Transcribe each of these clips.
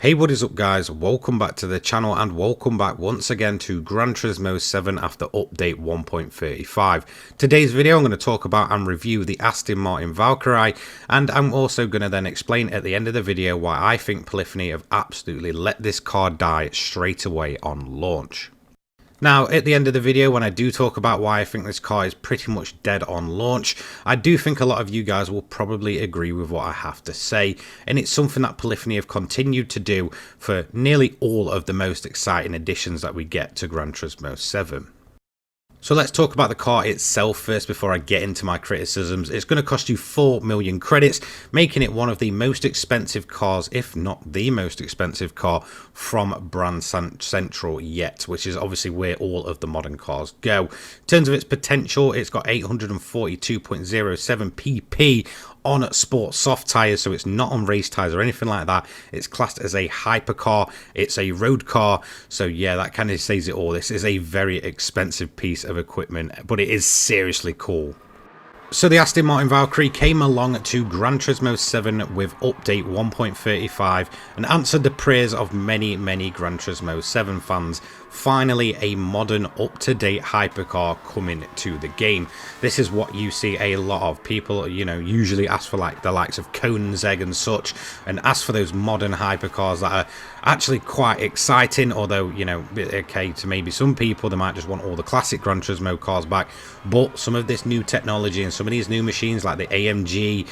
Hey, what is up guys, welcome back to the channel and welcome back once again to Gran Turismo 7 after update 1.35. Today's video I'm going to talk about and review the Aston Martin Valkyrie, and I'm also going to then explain at the end of the video why I think Polyphony have absolutely let this car die straight away on launch. Now, at the end of the video, when I do talk about why I think this car is pretty much dead on launch, I do think a lot of you guys will probably agree with what I have to say, and it's something that Polyphony have continued to do for nearly all of the most exciting additions that we get to Gran Turismo 7. So let's talk about the car itself first before I get into my criticisms. It's going to cost you 4 million credits, making it one of the most expensive cars, if not the most expensive car from Brand Central yet, which is obviously where all of the modern cars go. In terms of its potential, it's got 842.07 pp on sports soft tyres, so it's not on race tyres or anything like that. It's classed as a hypercar, it's a road car, so yeah, that kind of says it all. This is a very expensive piece of equipment, but it is seriously cool. So the Aston Martin Valkyrie came along to Gran Turismo 7 with update 1.35 and answered the prayers of many Gran Turismo 7 fans. Finally, a modern, up-to-date hypercar coming to the game. This is what you see a lot of people, usually ask for, like the likes of Koenigsegg and such, and ask for those modern hypercars that are actually quite exciting. Although, okay, to maybe some people, they might just want all the classic Gran Turismo cars back. But some of this new technology and some of these new machines, like the AMG,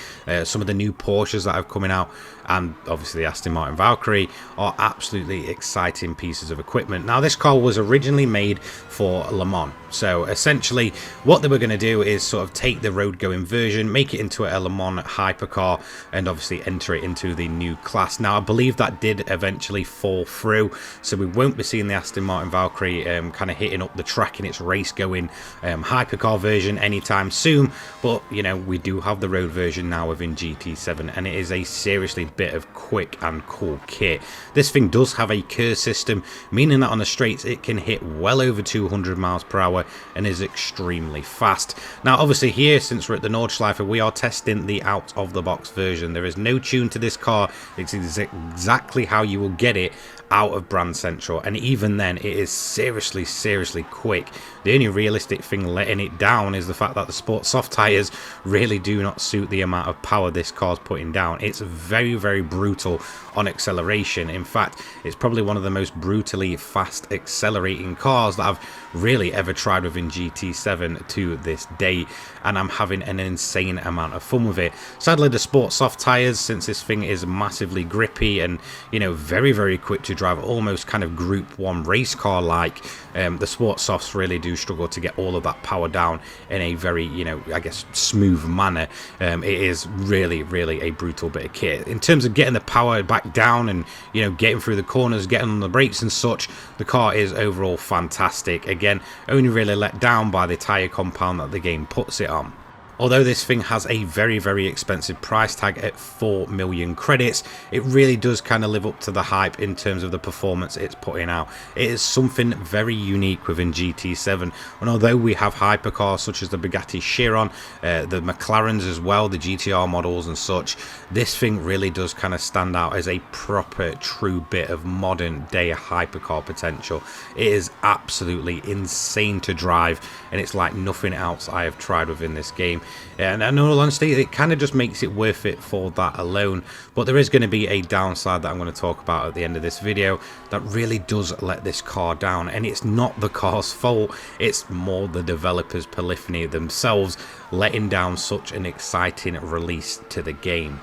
some of the new Porsches that are coming out, and obviously the Aston Martin Valkyrie, are absolutely exciting pieces of equipment. Now, this car was originally made for Le Mans, so essentially what they were going to do is sort of take the road going version, make it into a Le Mans hypercar, and obviously enter it into the new class. Now, I believe that did eventually fall through, so we won't be seeing the Aston Martin Valkyrie kind of hitting up the track in its race going hypercar version anytime soon, but we do have the road version now within GT7, and it is a seriously bit of quick and cool kit. This thing does have a curve system, meaning that on the straights it can hit well over 200 miles per hour and is extremely fast. Now, obviously here, since we're at the Nordschleife, we are testing the out of the box version. There is no tune to this car. It's exactly how you will get it out of Brand Central, and even then it is seriously quick. The only realistic thing letting it down is the fact that the sport soft tires really do not suit the amount of power this car's putting down. It's very brutal on acceleration. In fact, it's probably one of the most brutally fast accelerating cars that I've really ever tried within GT7 to this day, and I'm having an insane amount of fun with it. Sadly, the sport soft tires, since this thing is massively grippy and very quick to drive, almost kind of group 1 race car like, the sport softs really do struggle to get all of that power down in a very I guess smooth manner. It is really a brutal bit of kit. In terms of getting the power back down and getting through the corners, getting on the brakes and such, the car is overall fantastic. Again, only really let down by the tire compound that the game puts it on. Although this thing has a very expensive price tag at 4 million credits, it really does kind of live up to the hype in terms of the performance it's putting out. It is something very unique within GT7, and although we have hypercars such as the Bugatti Chiron, the McLarens as well, the GTR models and such, this thing really does kind of stand out as a proper true bit of modern day hypercar potential. It is absolutely insane to drive, and it's like nothing else I have tried within this game. And in all honesty, it kind of just makes it worth it for that alone. But there is going to be a downside that I'm going to talk about at the end of this video that really does let this car down, and it's not the car's fault. It's more the developers, Polyphony themselves, letting down such an exciting release to the game.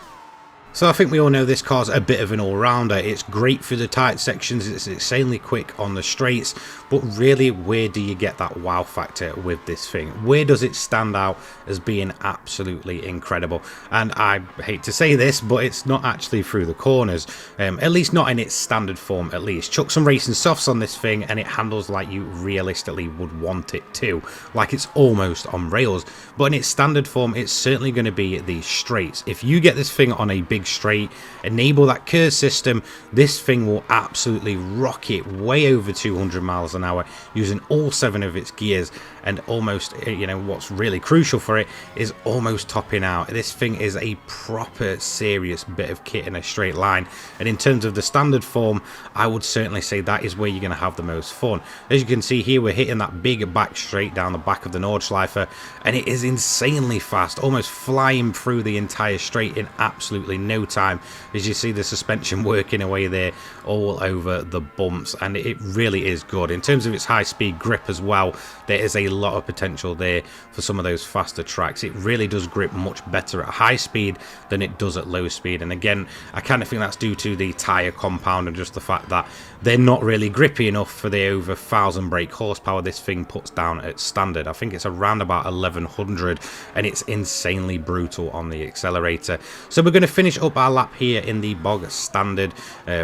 So I think we all know this car's a bit of an all-rounder. It's great for the tight sections, it's insanely quick on the straights, but really, where do you get that wow factor with this thing? Where does it stand out as being absolutely incredible? And I hate to say this, but it's not actually through the corners, at least not in its standard form. At least chuck some racing softs on this thing and it handles like you realistically would want it to, like it's almost on rails. But in its standard form, it's certainly going to be these straights. If you get this thing on a big straight, enable that curve system, this thing will absolutely rocket way over 200 miles an hour using all 7 of its gears, and almost, you know, what's really crucial for it is almost topping out. This thing is a proper serious bit of kit in a straight line, and in terms of the standard form, I would certainly say that is where you're going to have the most fun. As you can see here, we're hitting that big back straight down the back of the Nordschleife, and it is insanely fast, almost flying through the entire straight in absolutely no time. As you see the suspension working away there all over the bumps, and it really is good. In terms of its high speed grip as well, there is a lot of potential there for some of those faster tracks. It really does grip much better at high speed than it does at low speed, and again, I kind of think that's due to the tyre compound and just the fact that they're not really grippy enough for the over 1,000 brake horsepower this thing puts down at standard. I think it's around about 1,100, and it's insanely brutal on the accelerator. So we're going to finish up our lap here in the bog standard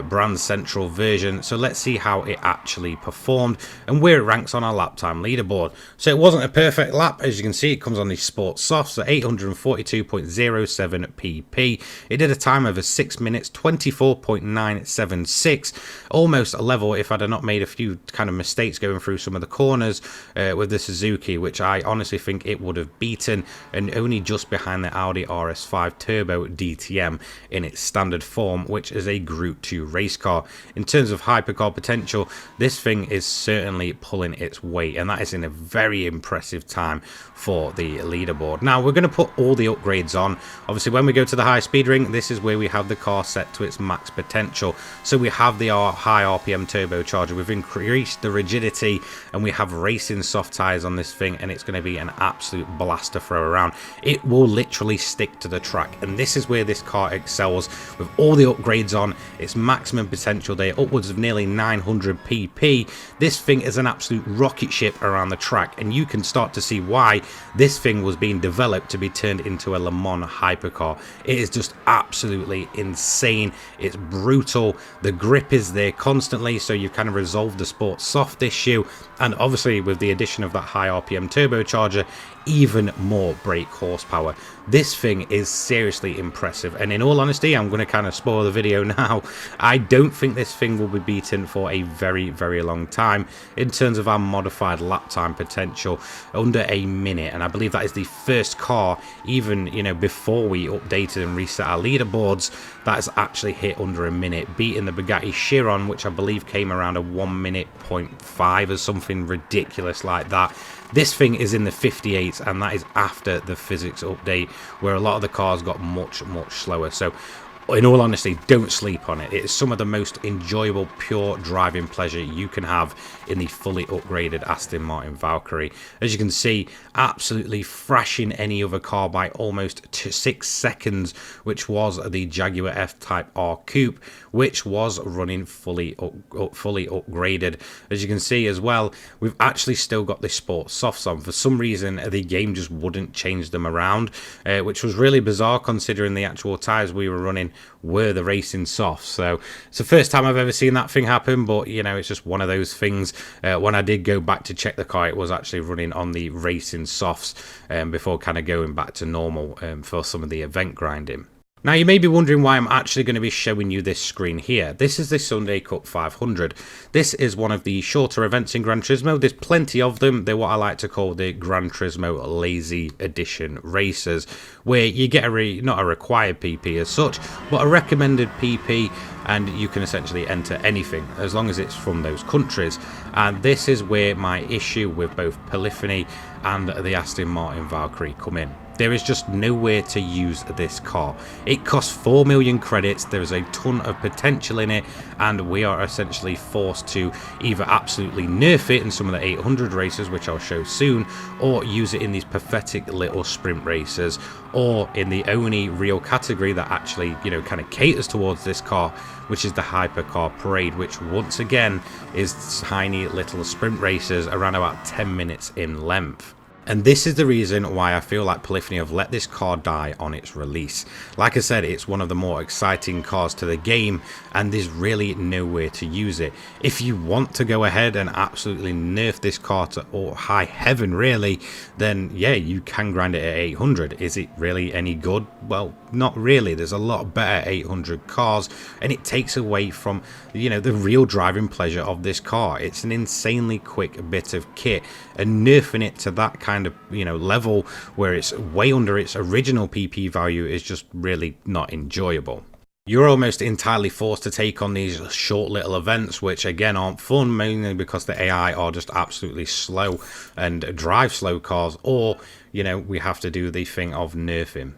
brand central version. So let's see how it actually performed and where it ranks on our lap time leaderboard. So it wasn't a perfect lap. As you can see, it comes on the sports soft, so 842.07 pp. It did a time of 6 minutes 24.976, almost a level if I'd not made a few kind of mistakes going through some of the corners with the Suzuki, which I honestly think it would have beaten, and only just behind the Audi RS5 Turbo DTM in its standard form, which is a Group 2 race car. In terms of hypercar potential, this thing is certainly pulling its weight, and that is in a very impressive time for the leaderboard. Now we're going to put all the upgrades on. Obviously, when we go to the high speed ring, this is where we have the car set to its max potential. So we have the high RPM turbocharger, we've increased the rigidity, and we have racing soft tires on this thing, and it's going to be an absolute blast to throw around. It will literally stick to the track, and this is where this car excels with all the upgrades on. Its maximum potential there, upwards of nearly 900 pp. This thing is an absolute rocket ship around the track, and you can start to see why this thing was being developed to be turned into a Le Mans hypercar. It is just absolutely insane. It's brutal. The grip is there constantly, so you've kind of resolved the sports soft issue, and obviously with the addition of that high RPM turbocharger, even more brake horsepower. This thing is seriously impressive, and in all honesty, I'm going to kind of spoil the video now. I don't think this thing will be beaten for a very, very long time in terms of our modified lap time potential, under a minute, and I believe that is the first car, even, you know, before we updated and reset our leaderboards, that has actually hit under a minute, beating the Bugatti Chiron, which I believe came around a 1 minute 0.5 or something ridiculous like that. This thing is in the 58s, and that is after the physics update, where a lot of the cars got much slower. So in all honesty, don't sleep on it. It is some of the most enjoyable pure driving pleasure you can have in the fully upgraded Aston Martin Valkyrie. As you can see, absolutely thrashing any other car by almost 6 seconds, which was the Jaguar F-Type R Coupe, which was running fully upgraded. As you can see as well, we've actually still got the sports softs on. For some reason, the game just wouldn't change them around, which was really bizarre considering the actual tyres we were running were the racing softs. So it's the first time I've ever seen that thing happen, but you know, it's just one of those things. When I did go back to check the car, it was actually running on the racing softs before kind of going back to normal for some of the event grinding. Now you may be wondering why I'm actually going to be showing you this screen here. This is the Sunday Cup 500. This is one of the shorter events in Gran Turismo. There's plenty of them. They're what I like to call the Gran Turismo Lazy Edition races, where you get not a required PP as such, but a recommended PP, and you can essentially enter anything as long as it's from those countries. And this is where my issue with both Polyphony and the Aston Martin Valkyrie come in. There is just nowhere to use this car. It costs 4 million credits, there is a ton of potential in it, and we are essentially forced to either absolutely nerf it in some of the 800 races, which I'll show soon, or use it in these pathetic little sprint races, or in the only real category that actually, you know, kind of caters towards this car, which is the Hypercar Parade, which once again is tiny little sprint races around about 10 minutes in length. And this is the reason why I feel like Polyphony have let this car die on its release. Like I said, it's one of the more exciting cars to the game, and there's really nowhere to use it. If you want to go ahead and absolutely nerf this car to high heaven, really, then yeah, you can grind it at 800. Is it really any good? Well, not really. There's a lot better 800 cars, and it takes away from, you know, the real driving pleasure of this car. It's an insanely quick bit of kit, and nerfing it to that kind of, you know, level where it's way under its original PP value is just really not enjoyable. You're almost entirely forced to take on these short little events, which again aren't fun, mainly because the AI are just absolutely slow and drive slow cars, or, you know, we have to do the thing of nerfing.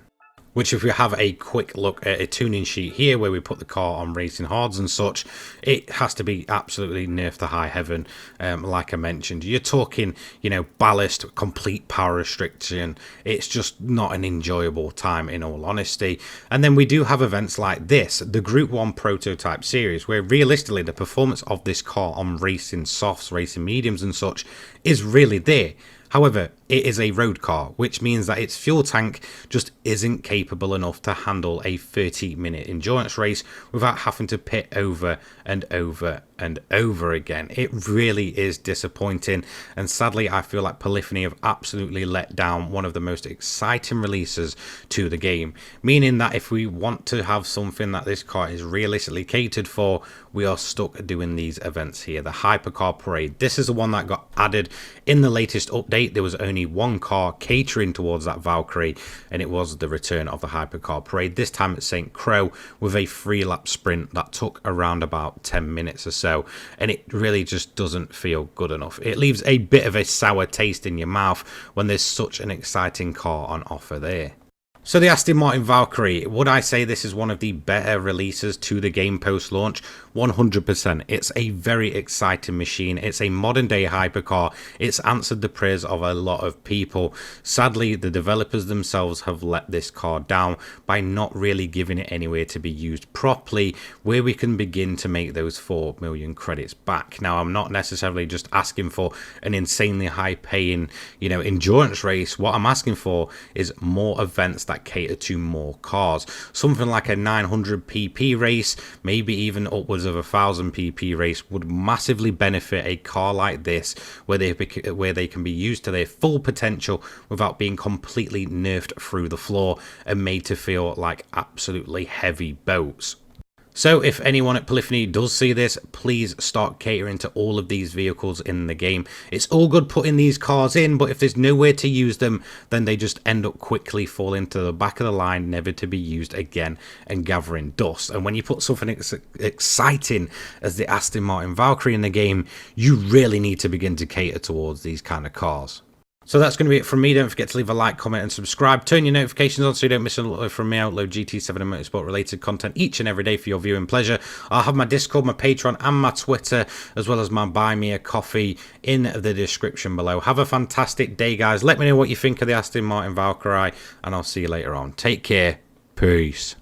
Which, if we have a quick look at a tuning sheet here where we put the car on racing hards and such, it has to be absolutely nerfed to high heaven. Like I mentioned, you're talking, you know, ballast, complete power restriction. It's just not an enjoyable time, in all honesty. And then we do have events like this, the Group 1 prototype series, where realistically the performance of this car on racing softs, racing mediums and such is really there. However, it is a road car, which means that its fuel tank just isn't capable enough to handle a 30-minute endurance race without having to pit over and over and over again. It really is disappointing, and sadly I feel like Polyphony have absolutely let down one of the most exciting releases to the game, meaning that if we want to have something that this car is realistically catered for, we are stuck doing these events here. The Hypercar Parade, this is the one that got added in the latest update. There was only one car catering towards that Valkyrie, and it was the return of the Hypercar Parade, this time at St. Crow, with a 3-lap sprint that took around about 10 minutes or so, and it really just doesn't feel good enough. It leaves a bit of a sour taste in your mouth when there's such an exciting car on offer there. So the Aston Martin Valkyrie, would I say this is one of the better releases to the game post-launch? 100%. It's a very exciting machine. It's a modern day hypercar. It's answered the prayers of a lot of people. Sadly, the developers themselves have let this car down by not really giving it anywhere to be used properly, where we can begin to make those 4 million credits back. Now, I'm not necessarily just asking for an insanely high paying, you know, endurance race. What I'm asking for is more events that cater to more cars. Something like a 900 pp race, maybe even upwards of 1000 pp race, would massively benefit a car like this, where they can be used to their full potential without being completely nerfed through the floor and made to feel like absolutely heavy boats. So if anyone at Polyphony does see this, please start catering to all of these vehicles in the game. It's all good putting these cars in, but if there's nowhere to use them, then they just end up quickly falling to the back of the line, never to be used again, and gathering dust. And when you put something exciting as the Aston Martin Valkyrie in the game, you really need to begin to cater towards these kind of cars. So that's going to be it from me. Don't forget to leave a like, comment and subscribe. Turn your notifications on so you don't miss a lot from me. I upload GT7 and motorsport related content each and every day for your viewing pleasure. I'll have my Discord, my Patreon and my Twitter, as well as my Buy Me a Coffee in the description below. Have a fantastic day, guys. Let me know what you think of the Aston Martin Valkyrie, and I'll see you later on. Take care. Peace.